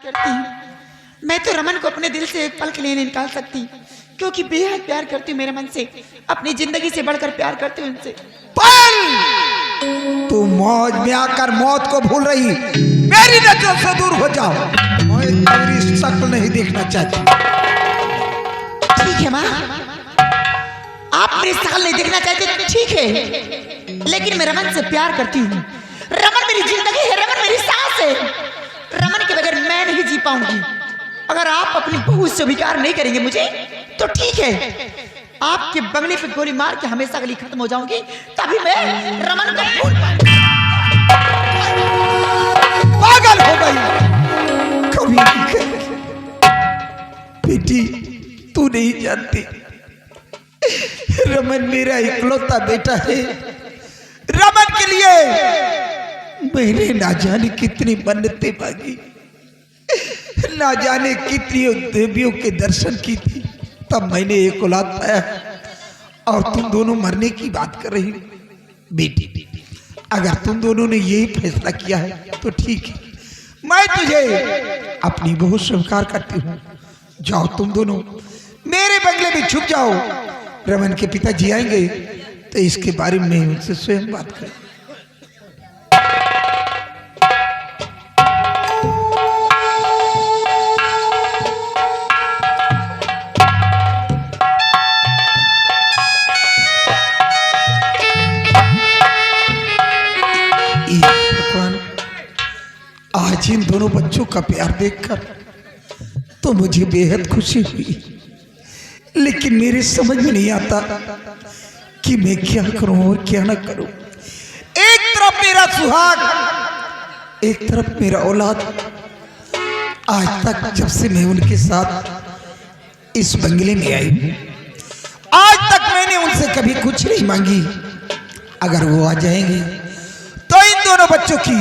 करती हूँ। मैं तो रमन को अपने दिल से एक पल के लिए नहीं निकाल सकती, क्योंकि बेहद प्यार करती हूँ मेरे मन से, अपनी जिंदगी से बढ़कर प्यार करती हूँ उनसे। तू मौज में आकर मौत को भूल रही, मेरी नजरों से दूर हो जाओ। मैं तेरी शक्ल नहीं देखना चाहती। ठीक है माँ, आप मेरी शक्ल नहीं देखना चाहते, ठीक है, लेकिन मैं रमन से प्यार करती हूँ। रमन मेरी जिंदगी है, रमन मेरी सांस है। रमन के बगैर मैं नहीं जी पाऊंगी। अगर आप अपनी बहू से स्वीकार नहीं करेंगे मुझे तो ठीक है, आपके बंगले पे गोली मार के हमेशा के लिए खत्म हो जाऊंगी, तभी मैं रमन को भूल पाऊंगी। पागल हो गई कभी बेटी, तू नहीं जानती रमन मेरा इकलौता बेटा है। रमन के लिए मैंने ना जाने कितनी मन्नतें मांगी, ना जाने कितनी देवियों के दर्शन की थी, तब मैंने एक औलाद पाया। और तुम दोनों मरने की बात कर रही बेटी। अगर तुम दोनों ने यही फैसला किया है तो ठीक है, मैं तुझे अपनी बहू स्वीकार करती हूँ। जाओ तुम दोनों मेरे बंगले में छुप जाओ। रमन के पिताजी आएंगे तो इसके बारे में उनसे स्वयं बात करें। आज इन दोनों बच्चों का प्यार देखकर तो मुझे बेहद खुशी हुई, लेकिन मेरे समझ में नहीं आता कि मैं क्या करूं और क्या ना करूं। एक तरफ मेरा सुहाग, एक तरफ मेरा औलाद। आज तक जब से मैं उनके साथ इस बंगले में आई हूं, आज तक मैंने उनसे कभी कुछ नहीं मांगी। अगर वो आ जाएंगे तो इन दोनों बच्चों की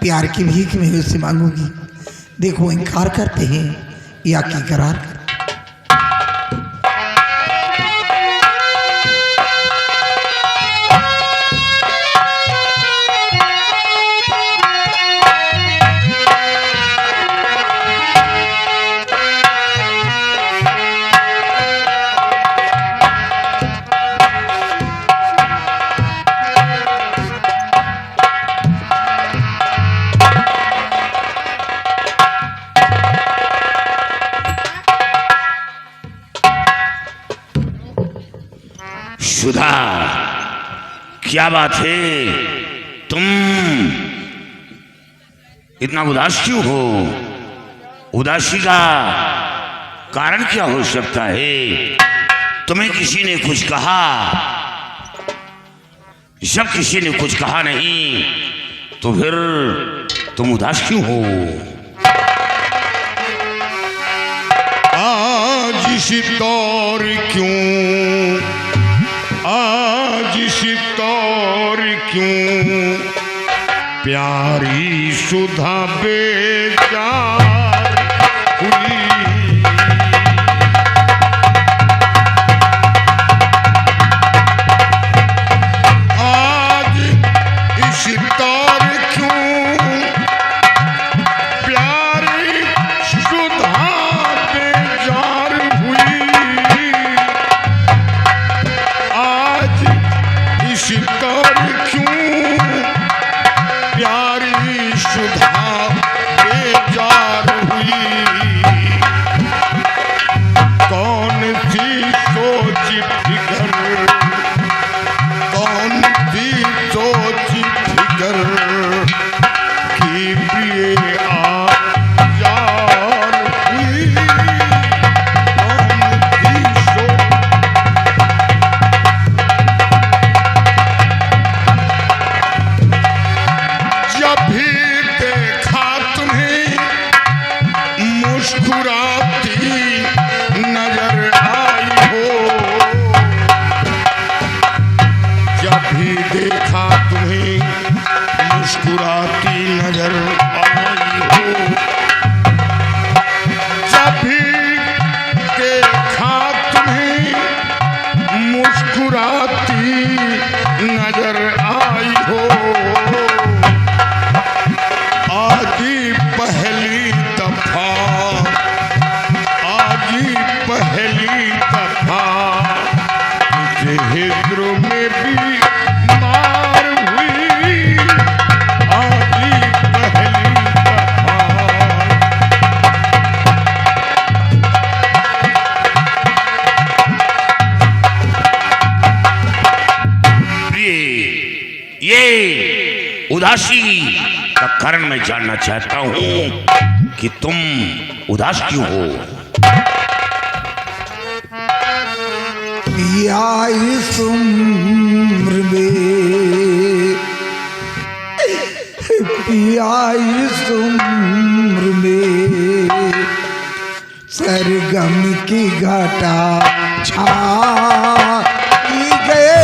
प्यार की भीख में उससे मांगूंगी। देखो इनकार करते हैं या कि करार करते। सुधा, क्या बात है, तुम इतना उदास क्यों हो? उदासी का कारण क्या हो सकता है? तुम्हें किसी ने कुछ कहा? जब किसी ने कुछ कहा नहीं तो फिर तुम उदास क्यों हो? आज सितार क्यों, आज सितार क्यों, प्यारी सुधा बेजार हुई। आज सितार क्यों, प्यारी सुधा बेजार हुई। आज सितार क्यों, प्यारी सुधा बेजार उदासी का कारण मैं जानना चाहता हूँ कि तुम उदास क्यों हो। पिया इस उम्र में, पिया इस उम्र में सरगम की घटा छाई गए।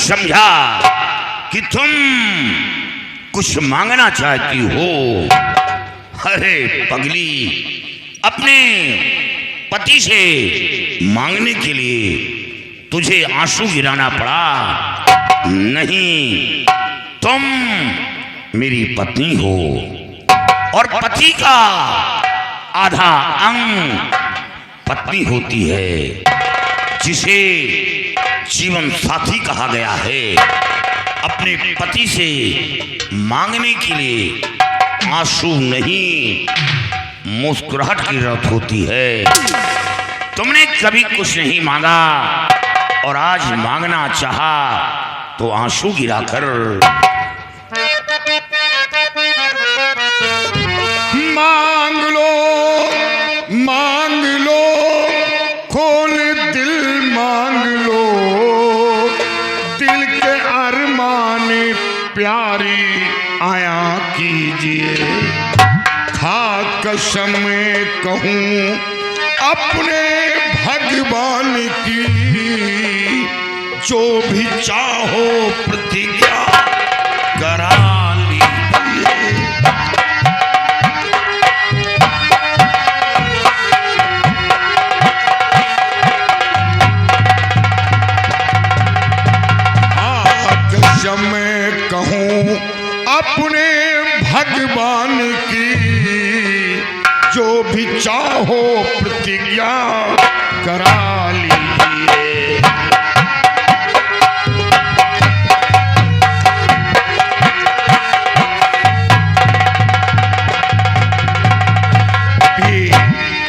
समझा कि तुम कुछ मांगना चाहती हो। अरे पगली, अपने पति से मांगने के लिए तुझे आंसू गिराना पड़ा। नहीं, तुम मेरी पत्नी हो और पति का आधा अंग पत्नी होती है, जिसे जीवन साथी कहा गया है। अपने पति से मांगने के लिए आंसू नहीं, मुस्कुराहट की जरूरत होती है। तुमने कभी कुछ नहीं मांगा और आज मांगना चाहा तो आंसू गिराकर। मांग लो, खोल दिल मांग लो, दिल के अरमान प्यारी आया कीजिए। खा कसम कहूँ अपने भगवान की, जो भी चाहो प्रतिज्ञा करा लीजिए। मैं कहूँ अपने भगवान की, जो भी चाहो प्रतिज्ञा करा लीजिए।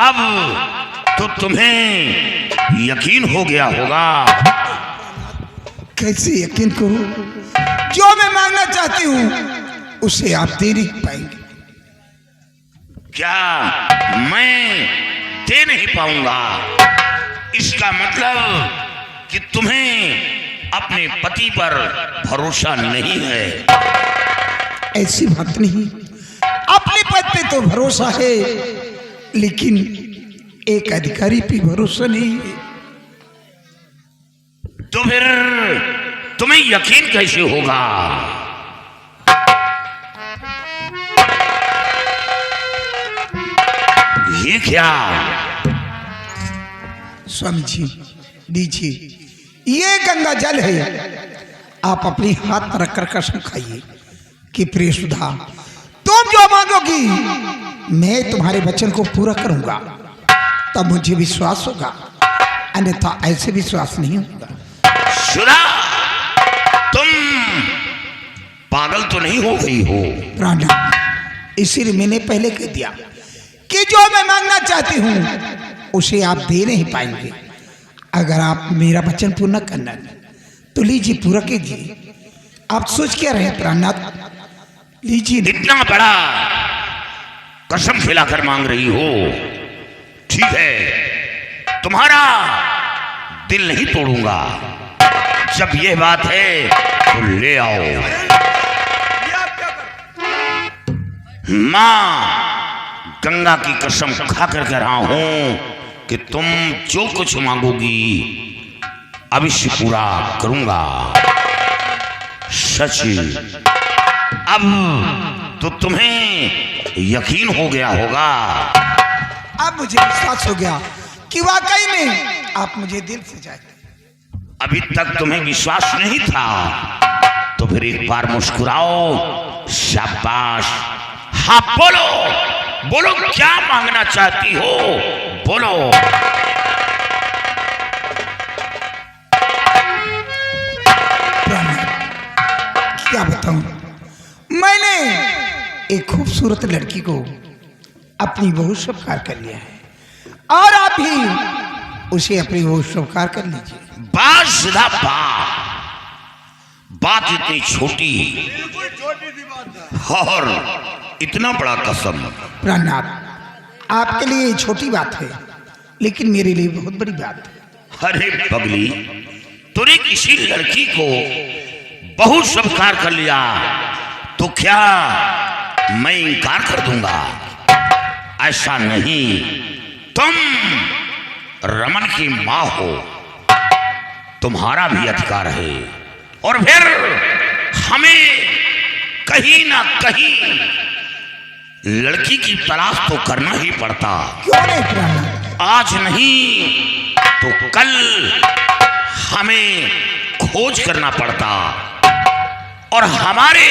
अब तो तुम्हें यकीन हो गया होगा। कैसे यकीन करूं? जो मैं मांगना चाहती हूं उसे आप दे नहीं पाएंगे। क्या मैं दे नहीं पाऊंगा? इसका मतलब कि तुम्हें अपने पति पर भरोसा नहीं है। ऐसी बात नहीं, अपने पति पे तो भरोसा है, लेकिन एक अधिकारी पे भरोसा नहीं है। तो फिर तुम्हें यकीन कैसे होगा? ये क्या? स्वामी जी दीजिए, ये गंगा जल है, आप अपने हाथ पर रखकर कसम खाइए कि प्रिय सुधा, तुम जो मांगोगी मैं तुम्हारे वचन को पूरा करूंगा, तब मुझे विश्वास होगा, अन्यथा ऐसे विश्वास नहीं होगा। सुधा, तुम पागल तो नहीं हो गई हो? प्राणनाथ, इसीलिए मैंने पहले कह दिया कि जो मैं मांगना चाहती हूँ उसे आप दे नहीं पाएंगे। अगर आप मेरा वचन पूर्ण करना तो लीजिए, पूरा कीजिए। आप सोच क्या रहे प्राणनाथ, लीजिए। इतना बड़ा कसम खिलाकर मांग रही हो? ठीक है, तुम्हारा दिल नहीं तोड़ूंगा। जब यह बात है तो ले आओ। मां गंगा की कसम खाकर कह रहा हूं कि तुम जो कुछ मांगोगी अवश्य पूरा करूंगा। सच। अब तो तुम्हें यकीन हो गया होगा। अब मुझे विश्वास हो गया कि वाकई में आप मुझे दिल से चाहते। अभी तक तुम्हें विश्वास नहीं था तो फिर एक बार मुस्कुराओ। शाबाश। हाँ, बोलो बोलो, क्या मांगना चाहती हो? बोलो। क्या बताऊं, मैंने एक खूबसूरत लड़की को अपनी बहू स्वीकार कर लिया है और आप भी उसे अपनी बहू स्वीकार कर लीजिए। बात सीधा बात इतनी छोटी और इतना बड़ा कसम। प्राणनाथ, आपके लिए ये छोटी बात है लेकिन मेरे लिए बहुत बड़ी बात है। अरे पगली, तूने किसी लड़की को बहू स्वीकार कर लिया तो क्या मैं इनकार कर दूंगा? ऐसा नहीं। तुम रमन की मां हो, तुम्हारा भी अधिकार है। और फिर हमें कहीं ना कहीं लड़की की तलाश तो करना ही पड़ता। क्यों नहीं प्राणनाथ? आज नहीं तो कल हमें खोज करना पड़ता, और हमारे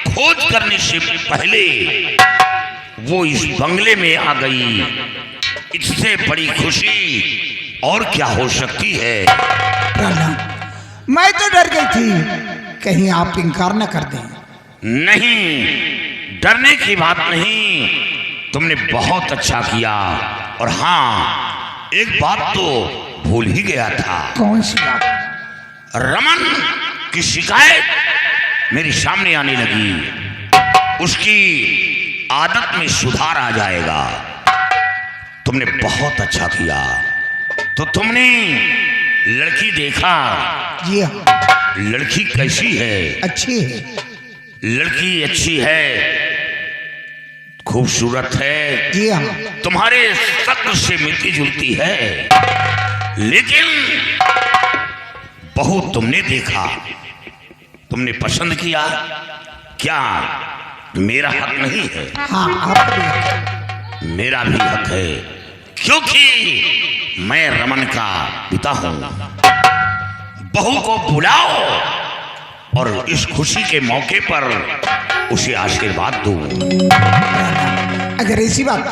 खोज करने से पहले वो इस बंगले में आ गई। इससे बड़ी खुशी और क्या हो सकती है? प्राणनाथ, मैं तो डर गई थी कहीं आप इनकार न कर दें। नहीं, डरने की बात नहीं। तुमने बहुत अच्छा किया। और हाँ, एक बात तो भूल ही गया था। कौन सी बात? रमन की शिकायत मेरे सामने आने लगी। उसकी आदत में सुधार आ जाएगा। तुमने बहुत अच्छा किया। तो तुमने लड़की देखा? जी हाँ, लड़की कैसी है? अच्छी है। लड़की अच्छी है, खूबसूरत है। जी हाँ, तुम्हारे शक्ल से मिलती जुलती है। लेकिन बहू तुमने देखा, तुमने पसंद किया। क्या मेरा हक नहीं है? हाँ, आपका भी है। मेरा भी हक है, क्योंकि मैं रमन का पिता हूं। बहू को बुलाओ और इस खुशी के मौके पर उसे आशीर्वाद दो। अगर ऐसी बात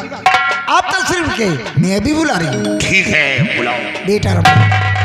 आप तशरीफ के, मैं भी बुला रही हूँ। ठीक है, बुलाओ। बेटा रमन,